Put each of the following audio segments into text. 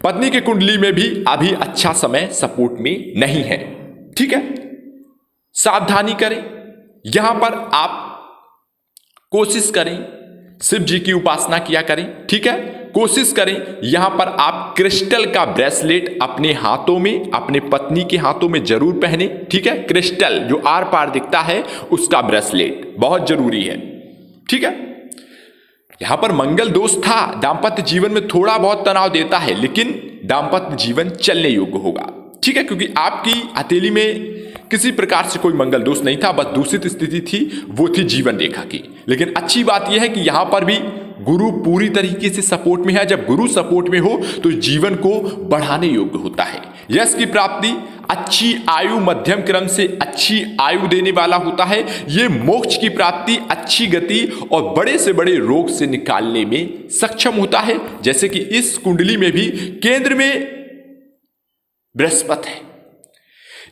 पत्नी की कुंडली में भी अभी अच्छा समय सपोर्ट में नहीं है। ठीक है, सावधानी करें। यहां पर आप कोशिश करें शिव जी की उपासना किया करें। ठीक है, कोशिश करें यहां पर आप क्रिस्टल का ब्रेसलेट अपने हाथों में, अपने पत्नी के हाथों में जरूर पहने। ठीक है, क्रिस्टल जो आर पार दिखता है उसका ब्रेसलेट बहुत जरूरी है। ठीक है, यहां पर मंगल दोष था, दाम्पत्य जीवन में थोड़ा बहुत तनाव देता है, लेकिन दाम्पत्य जीवन चलने योग्य होगा। ठीक है, क्योंकि आपकी हथेली में किसी प्रकार से कोई मंगल दोष नहीं था, बस दूषित स्थिति थी, वो थी जीवन रेखा की। लेकिन अच्छी बात यह है कि यहां पर भी गुरु पूरी तरीके से सपोर्ट में है। जब गुरु सपोर्ट में हो तो जीवन को बढ़ाने योग्य होता है। यश की प्राप्ति, अच्छी आयु, मध्यम क्रम से अच्छी आयु देने वाला होता है। ये मोक्ष की प्राप्ति, अच्छी गति और बड़े से बड़े रोग से निकालने में सक्षम होता है। जैसे कि इस कुंडली में भी केंद्र में बृहस्पति है।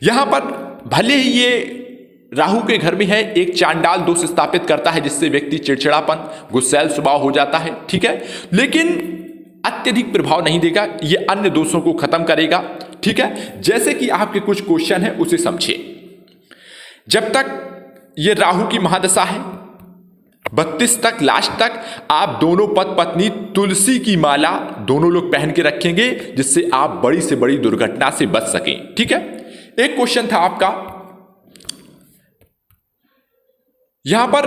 यहां पर भले ही ये राहु के घर में है, एक चांडाल दोष स्थापित करता है जिससे व्यक्ति चिड़चिड़ापन, गुस्सैल स्वभाव हो जाता है। ठीक है, लेकिन अत्यधिक प्रभाव नहीं देगा, ये अन्य दोषों को खत्म करेगा। ठीक है, जैसे कि आपके कुछ क्वेश्चन है उसे समझिए। जब तक ये राहु की महादशा है 32 तक, लास्ट तक आप दोनों पति पत्नी तुलसी की माला दोनों लोग पहन के रखेंगे, जिससे आप बड़ी से बड़ी दुर्घटना से बच सकें। ठीक है, एक क्वेश्चन था आपका, यहां पर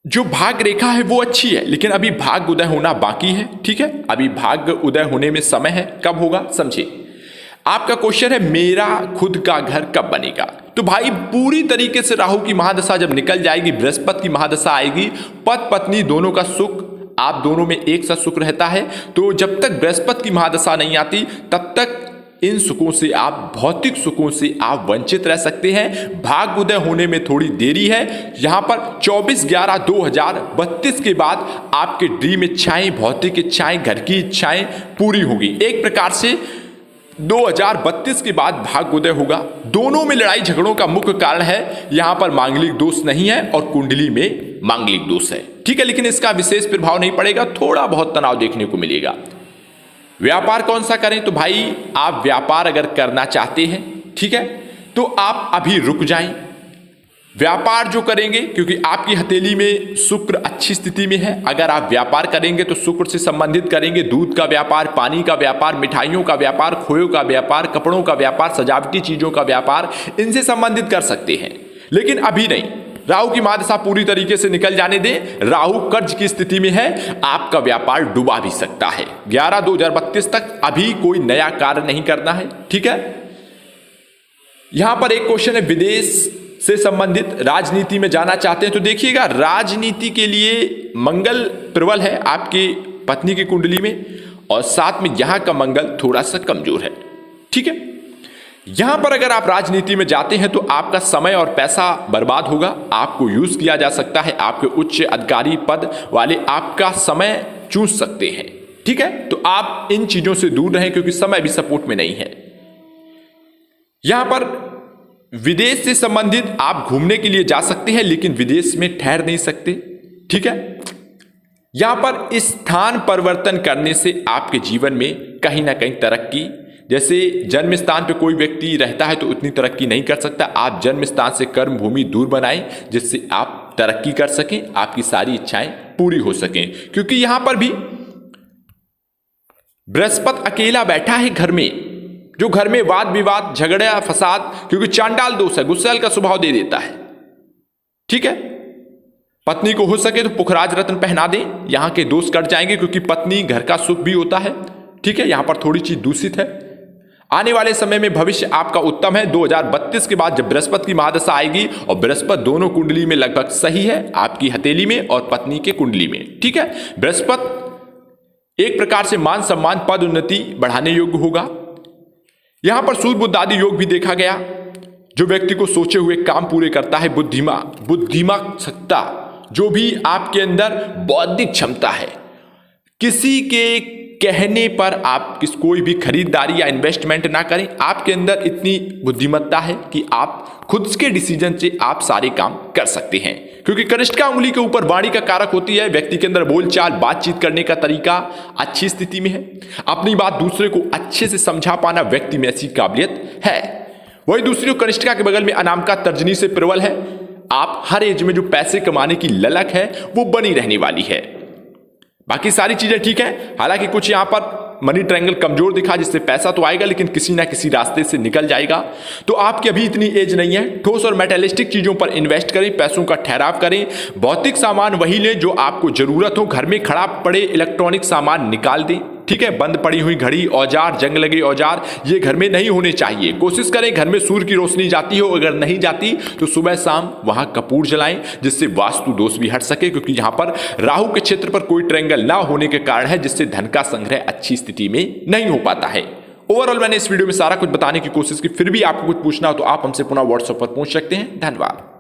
जो भाग्य रेखा है वो अच्छी है, लेकिन अभी भाग्य उदय होना बाकी है। ठीक है, अभी भाग्य उदय होने में समय है, कब होगा समझिए। आपका क्वेश्चन है मेरा खुद का घर कब बनेगा। तो भाई पूरी तरीके से राहु की महादशा जब निकल जाएगी, बृहस्पति की महादशा आएगी, पति पत्नी दोनों का सुख, आप दोनों में एक सा सुख रहता है। तो जब तक बृहस्पति की महादशा नहीं आती तब तक इन सुखों से आप, भौतिक सुखों से आप वंचित रह सकते हैं। भाग्य उदय होने में थोड़ी देरी है। यहां पर 24/11/2032 के बाद आपके ड्रीम इच्छाएं, भौतिक इच्छाएं, घर की इच्छाएं पूरी होगी। एक प्रकार से 2032 के बाद भाग्य उदय होगा। दोनों में लड़ाई झगड़ों का मुख्य कारण है यहां पर मांगलिक दोष नहीं है और कुंडली में मांगलिक दोष है। ठीक है, लेकिन इसका विशेष प्रभाव नहीं पड़ेगा, थोड़ा बहुत तनाव देखने को मिलेगा। व्यापार कौन सा करें, तो भाई आप व्यापार अगर करना चाहते हैं, ठीक है, तो आप अभी रुक जाएं। व्यापार जो करेंगे, क्योंकि आपकी हथेली में शुक्र अच्छी स्थिति में है, अगर आप व्यापार करेंगे तो शुक्र से संबंधित करेंगे। दूध का व्यापार, पानी का व्यापार, मिठाइयों का व्यापार, खोयों का व्यापार, कपड़ों का व्यापार, सजावटी चीजों का व्यापार, इनसे संबंधित कर सकते हैं। लेकिन अभी नहीं, राहु की महादशा पूरी तरीके से निकल जाने दें। राहु कर्ज की स्थिति में है, आपका व्यापार डूबा भी सकता है। 11/2032 तक अभी कोई नया कार्य नहीं करना है। ठीक है, यहां पर एक क्वेश्चन है विदेश से संबंधित, राजनीति में जाना चाहते हैं तो देखिएगा राजनीति के लिए मंगल प्रबल है आपकी पत्नी की कुंडली में, और साथ में यहां का मंगल थोड़ा सा कमजोर है। ठीक है, यहां पर अगर आप राजनीति में जाते हैं तो आपका समय और पैसा बर्बाद होगा, आपको यूज किया जा सकता है, आपके उच्च अधिकारी पद वाले आपका समय चूस सकते हैं। ठीक है, तो आप इन चीजों से दूर रहें क्योंकि समय भी सपोर्ट में नहीं है। यहां पर विदेश से संबंधित आप घूमने के लिए जा सकते हैं, लेकिन विदेश में ठहर नहीं सकते। ठीक है, यहां पर स्थान परिवर्तन करने से आपके जीवन में कहीं ना कहीं तरक्की, जैसे जन्म स्थान पे कोई व्यक्ति रहता है तो उतनी तरक्की नहीं कर सकता, आप जन्म स्थान से कर्म भूमि दूर बनाएं जिससे आप तरक्की कर सकें, आपकी सारी इच्छाएं पूरी हो सकें। क्योंकि यहां पर भी बृहस्पति अकेला बैठा है घर में, जो घर में वाद विवाद, झगड़ा, फसाद, क्योंकि चांडाल दोष है, गुस्सैल का स्वभाव दे देता है। ठीक है, पत्नी को हो सके तो पुखराज रत्न पहना दें, यहां के दोष कट जाएंगे, क्योंकि पत्नी घर का सुख भी होता है। ठीक है, यहां पर थोड़ी चीज दूषित है। आने वाले समय में भविष्य आपका उत्तम है। 2032 के बाद जब बृहस्पति की महादशा आएगी, और बृहस्पति दोनों कुंडली में लगभग सही है, आपकी हथेली में और पत्नी के कुंडली में। ठीक है, बृहस्पति एक प्रकार से मान सम्मान, पद उन्नति बढ़ाने योग्य होगा। यहां पर सूर्य बुध आदि योग भी देखा गया, जो व्यक्ति को सोचे हुए काम पूरे करता है। बुद्धिमा सत्ता, जो भी आपके अंदर बौद्धिक क्षमता है, किसी के कहने पर आप कोई भी खरीदारी या इन्वेस्टमेंट ना करें। आपके अंदर इतनी बुद्धिमत्ता है कि आप खुद के डिसीजन से आप सारे काम कर सकते हैं। क्योंकि कनिष्ठिका उंगली के ऊपर वाणी का कारक होती है। व्यक्ति के अंदर बोलचाल, बातचीत करने का तरीका अच्छी स्थिति में है। अपनी बात दूसरे को अच्छे से समझा पाना व्यक्ति में ऐसी काबिलियत है। वही दूसरी ओर कनिष्ठिका के बगल में अनामिका तर्जनी से प्रबल है। आप हर एज में जो पैसे कमाने की ललक है वो बनी रहने वाली है। बाकी सारी चीजें ठीक है, हालांकि कुछ यहां पर मनी ट्रायंगल कमजोर दिखा, जिससे पैसा तो आएगा लेकिन किसी ना किसी रास्ते से निकल जाएगा। तो आपकी अभी इतनी एज नहीं है। ठोस और मेटेलिस्टिक चीजों पर इन्वेस्ट करें, पैसों का ठहराव करें। भौतिक सामान वही लें जो आपको जरूरत हो। घर में खराब पड़े इलेक्ट्रॉनिक सामान निकाल दें, ठीक है। बंद पड़ी हुई घड़ी, औजार, जंग लगे औजार, ये घर में नहीं होने चाहिए। कोशिश करें घर में सूर्य की रोशनी जाती हो, अगर नहीं जाती तो सुबह शाम वहां कपूर जलाएं, जिससे वास्तु दोष भी हट सके, क्योंकि यहां पर राहु के क्षेत्र पर कोई ट्रायंगल ना होने के कारण है, जिससे धन का संग्रह अच्छी स्थिति में नहीं हो पाता है। ओवरऑल मैंने इस वीडियो में सारा कुछ बताने की कोशिश की, फिर भी आपको कुछ पूछना हो तो आप हमसे पुनः व्हाट्सएप पर पूछ सकते हैं। धन्यवाद।